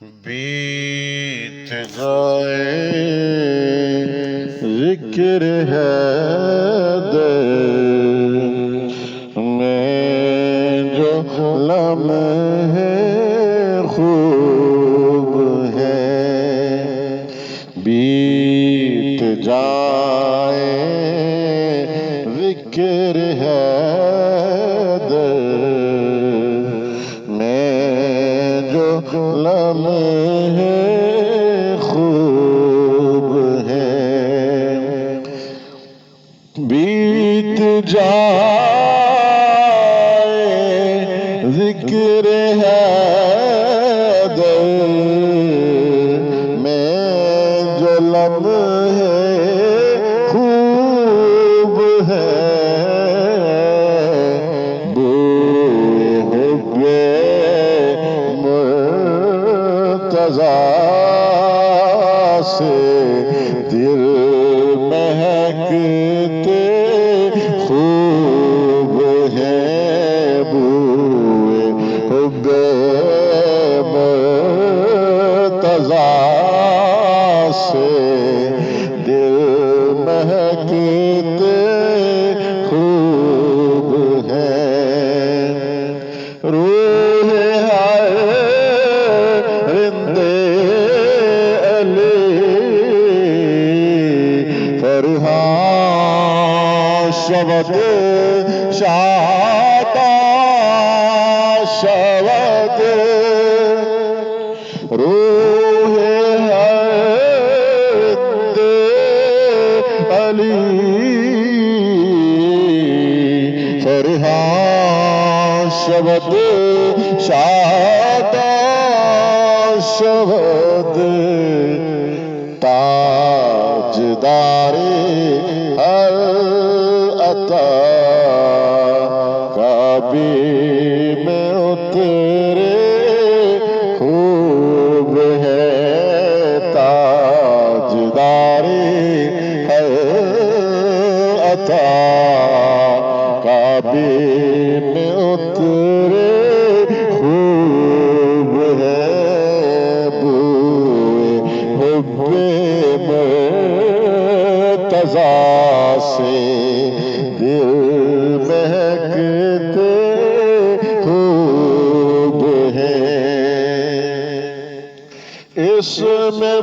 بیت گئے ذکر حیدر میں جو لمحے خوب ہے، بیت جائے ذکر حیدر میں جو لمحے خوب ہے، بیت جائے ذکر حیدر میں جو لمحے خوب ہے، بوئے حب مرتضیٰ سے دل مہکتے خوب ہے، بوئے حب مرتضیٰ سے دل مہکتے خوب ہے، روح رند علی فرحان شبد شاداں شبد، روح رند علی فرحان شبد شاداں شبد، تاجدار ہر عطا کعبے میں اترے خوب ہے، تاجدار ہر عطا کعبے میں اترے خوب ہے، بوئے حب مرتضیٰ سے دل مہکتے خوب ہے، اس میں